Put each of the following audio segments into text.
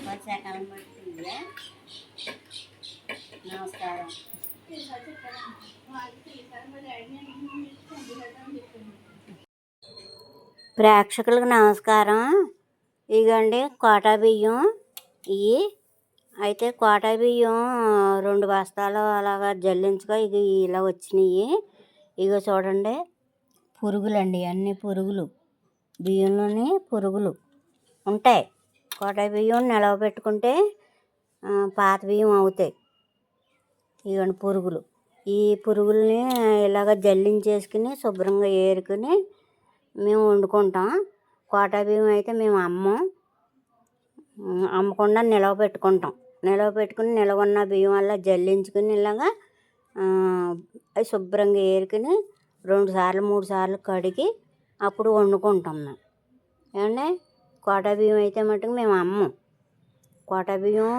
వర్షాకాలం పడుతుంది. నమస్కారం. ప్రేక్షకులకు నమస్కారం. ఇగండి కోటా బియ్యం. ఇవి అయితే కోటా బియ్యం 2 బస్తాలు అలాగా జల్లించుకో. ఇక ఇలా వచ్చినాయి. ఇగో చూడండి, పురుగులండి, అన్ని పురుగులు, బియ్యంలోని పురుగులు ఉంటాయి. కోటా బియ్యం నిలవ పెట్టుకుంటే పాత బియ్యం అవుతాయి. ఇవన్నీ పురుగులు. ఈ పురుగుల్ని ఇలాగ జల్లించేసుకుని శుభ్రంగా ఏరుకుని మేము వండుకుంటాం. కోటా బియ్యం అయితే మేము అమ్మకుండా నిలవ పెట్టుకుంటాం. నిలవ పెట్టుకుని నిలవ ఉన్న బియ్యం వల్ల జల్లించుకుని ఇలాగా అవి శుభ్రంగా ఏరుకుని 2 సార్లు 3 సార్లు కడిగి అప్పుడు వండుకుంటాం మేము. ఏమండి, కోటా బియ్యం అయితే మటుకు మేము కోటా బియ్యం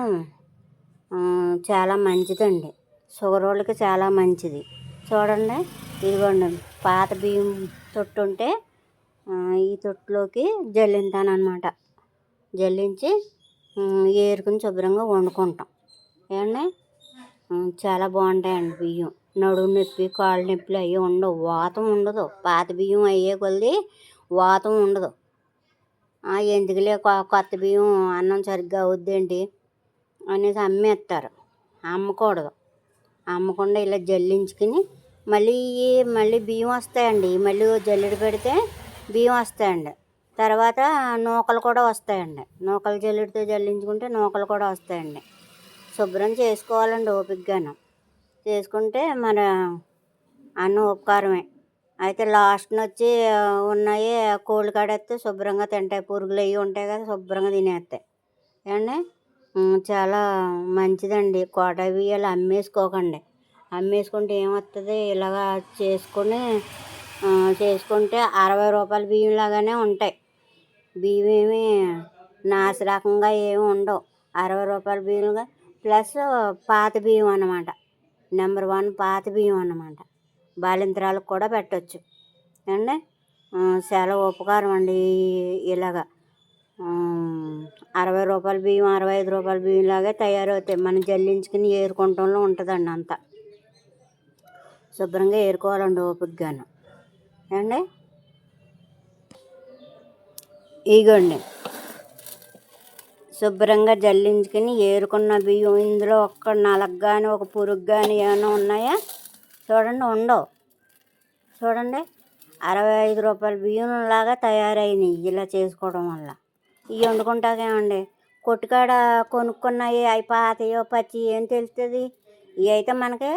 చాలా మంచిదండి. షుగర్ వాళ్ళకి చాలా మంచిది. చూడండి, ఇదిగోండి పాత బియ్యం తొట్టు ఉంటే ఈ తొట్టులోకి జల్లింతానమాట. జల్లించి ఏరుకుని శుభ్రంగా వండుకుంటాం. ఏమండి, చాలా బాగుంటాయండి బియ్యం. నడుము నొప్పి, కాళ్ళు నొప్పులు అవి ఉండవు. వాతం ఉండదు. పాత బియ్యం అయ్యే కొద్ది వాతం ఉండదు. ఎందుకులే కొత్త బియ్యం అన్నం సరిగ్గా అవుద్దేంటి అనేసి అమ్మేస్తారు. అమ్మకూడదు. అమ్మకుండా ఇలా జల్లించుకుని మళ్ళీ బియ్యం వస్తాయండి. మళ్ళీ జల్లెడ పెడితే బియ్యం వస్తాయండి. తర్వాత నూకలు కూడా వస్తాయండి. నూకలు జల్లెడతో జల్లించుకుంటే నూకలు కూడా వస్తాయండి. శుభ్రం చేసుకోవాలండి ఓపికగాను. చేసుకుంటే మన అన్నం ఉపకారమే. అయితే లాస్ట్న వచ్చి ఉన్నాయి కోళ్ళు కాడేస్తే శుభ్రంగా తింటాయి. పురుగులు అవి ఉంటాయి కదా, శుభ్రంగా తినేస్తాయి. ఏమండి, చాలా మంచిదండి. కోటా బియ్యాలు అమ్మేసుకోకండి. అమ్మేసుకుంటే ఏమవుతుంది, ఇలాగా చేసుకుంటే 60 రూపాయల బియ్యం లాగానే ఉంటాయి. బియ్యం ఏమి నాసిరకంగా ఏమి ఉండవు. 60 రూపాయల బియ్యంగా ప్లస్ పాత బియ్యం అన్నమాట. నెంబర్ 1 పాత బియ్యం అన్నమాట. బాలింతరాలకు కూడా పెట్టవచ్చు. అండి, చాలా ఉపకారం అండి. ఇలాగా 60 రూపాయల బియ్యం 65 రూపాయల బియ్యం లాగే తయారవుతాయి. మనం జల్లించుకుని ఏరుకుంటంలో ఉంటుందండి. అంతా శుభ్రంగా ఏరుకోవాలండి ఓపికగాను. అండి, ఇగోండి శుభ్రంగా జల్లించుకుని ఏరుకున్న బియ్యం. ఇందులో ఒక్క నలగ కానీ ఒక పురుగు కానీ ఏమైనా ఉన్నాయా చూడండి, ఉండవు. చూడండి, 65 రూపాయల బియ్యం లాగా తయారైనవి ఇలా చేసుకోవడం వల్ల. ఇవి వండుకుంటాకేమండి, కొట్టుకాడ కొనుక్కున్నాయి అవి పాతయో పచ్చి ఏం తెలుస్తుంది. ఇవి అయితే మనకి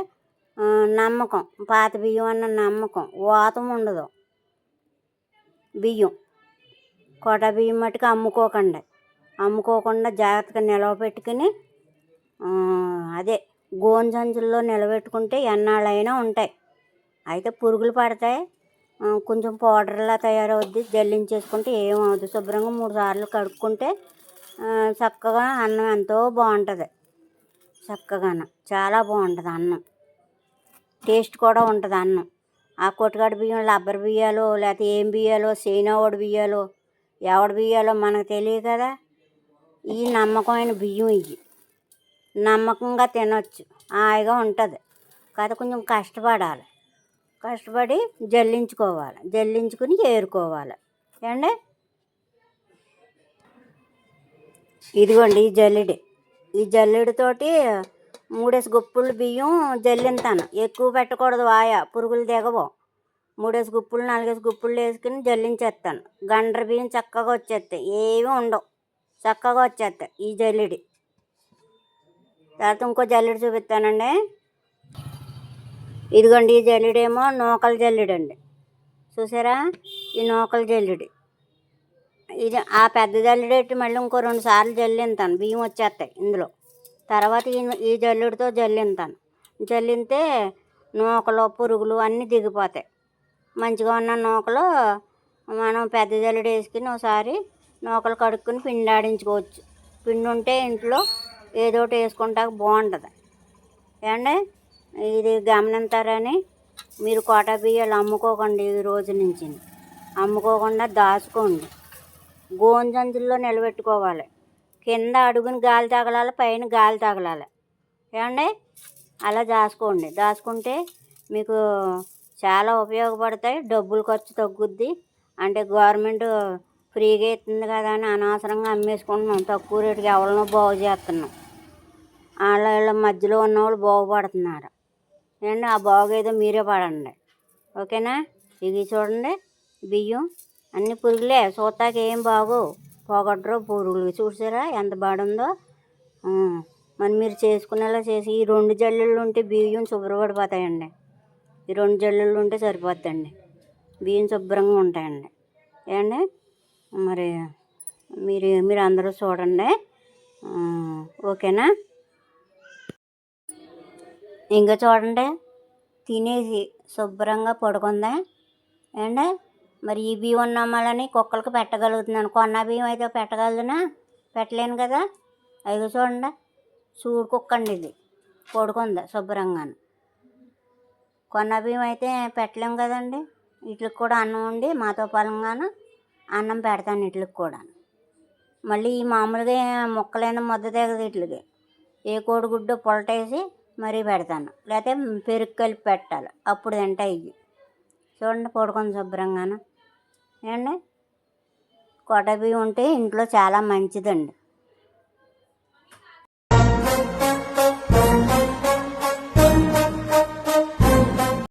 నమ్మకం. పాత బియ్యం అన్న నమ్మకం. వాతం ఉండదు బియ్యం. కోటా బియ్యం మట్టుకు అమ్ముకోకుండా జాగ్రత్తగా నిలవ పెట్టుకుని అదే గోను సంచుల్లో నిలబెట్టుకుంటే ఎన్నాళ్ళైనా ఉంటాయి. అయితే పురుగులు పడతాయి. కొంచెం పౌడర్లా తయారవుద్ది. జల్లించేసుకుంటే ఏమవుద్ది. శుభ్రంగా 3 సార్లు కడుక్కుంటే చక్కగా అన్నం ఎంతో బాగుంటుంది. చక్కగాను చాలా బాగుంటుంది అన్నం. టేస్ట్ కూడా ఉంటుంది అన్నం. ఆ కొట్టుకాడ బియ్యం రబ్బర్ బియ్యాలో లేకపోతే ఏం బియ్యాలో, సేనోవాడి బియ్యాలో, ఎవడి బియ్యాలో మనకు తెలియదు కదా. ఈ నమ్మకమైన బియ్యం. ఇవి నమ్మకంగా తినొచ్చు, హాయిగా ఉంటుంది. కాదు కొంచెం కష్టపడి జల్లించుకోవాలి. జల్లించుకుని ఏరుకోవాలి. ఏమండి, ఇదిగోండి ఈ జల్లెడతోటి 3 గుప్పులు బియ్యం జల్లింతాను. ఎక్కువ పెట్టకూడదు, పురుగులు దిగవు. 3 గుప్పులు 4 గుప్పులు వేసుకుని జల్లించేస్తాను. గండ్ర బియ్యం చక్కగా వచ్చేస్తాయి. ఏమీ ఉండవు, చక్కగా వచ్చేస్తాయి ఈ జల్లెడి. తర్వాత ఇంకో జల్లెడ చూపిస్తానండి. ఇదిగోండి, ఈ జల్లెడేమో నూకల జల్లెడండి. చూసారా, ఈ నూకల జల్లెడి. ఇది ఆ పెద్ద జల్లెడెట్టి మళ్ళీ ఇంకో 2 సార్లు జల్లింతాను. బియ్యం వచ్చేస్తాయి ఇందులో. తర్వాత ఈ జల్లెడతో జల్లింతాను. జల్లింతే నూకలు పురుగులు అన్నీ దిగిపోతాయి. మంచిగా ఉన్న నూకలు మనం పెద్ద జల్లెడ వేసుకుని ఒకసారి నూకలు కడుక్కుని పిండి ఆడించుకోవచ్చు. పిండి ఉంటే ఇంట్లో ఏదో ఒకటి వేసుకుంటా బాగుంటుంది. ఏమండి, ఇది గమనించారని మీరు కోటా బియ్యాలు అమ్ముకోకండి. ఈ రోజు నుంచి అమ్ముకోకుండా దాచుకోండి. గోను సంచుల్లో నిలబెట్టుకోవాలి. కింద అడుగున గాలి తగలాలి, పైన గాలి తగలాలి. ఏమండి అలా దాచుకుంటే మీకు చాలా ఉపయోగపడతాయి. డబ్బులు ఖర్చు తగ్గుద్ది. అంటే గవర్నమెంట్ ఫ్రీగా ఇస్తుంది కదా అని అనవసరంగా అమ్మేసుకుంటున్నాం. తక్కువ రేటుకి ఎవరినో బాగు చేస్తున్నాం. వాళ్ళ మధ్యలో ఉన్నవాళ్ళు బాగుపడుతున్నారు. ఏమండి ఆ బాగు ఏదో మీరే పడండి. ఓకేనా? ఇవి చూడండి బియ్యం అన్ని పురుగులే, చూస్తాకి ఏం బాగోవు. పోగొట్టరు పురుగులు. చూసారా ఎంత బాడుందో. మరి మీరు చేసుకునేలా చేసి ఈ 2 జల్లుళ్ళు ఉంటే బియ్యం శుభ్రపడిపోతాయండి. ఈ 2 జల్లుళ్ళు ఉంటే సరిపోద్దండి. బియ్యం శుభ్రంగా ఉంటాయండి. ఏమండి మరి మీరు అందరూ చూడండి. ఓకేనా? ఇంకా చూడండి తినేసి శుభ్రంగా పడుకుందా. ఏమండి మరి ఈ బియ్యం ఉన్నమాలని కుక్కలకి పెట్టగలుగుతున్నాను. కొన్న బియ్యం అయితే పెట్టగలదునా? పెట్టలేను కదా. అదిగో చూడండి, సూడు కుక్క అండి ఇది. పడుకుందా శుభ్రంగాను. కొన్న బియ్యం అయితే పెట్టలేము కదండి. వీటికి కూడా అన్నం వండి మాతో పాలంగాను అన్నం పెడతాను వీటికి కూడా. మళ్ళీ ఈ మామూలుగా ముక్కలైన ముద్ద తెగదు వీటికి. ఏ కోడిగుడ్డు పొలటేసి మరీ పెడతాను, లేకపోతే పెరుగు కలిపి పెట్టాలి, అప్పుడు తింటాయి ఇవి. చూడండి పడుకుంది శుభ్రంగాను. ఏమండి కొట్ట బియ్యం ఉంటే ఇంట్లో చాలా మంచిదండి.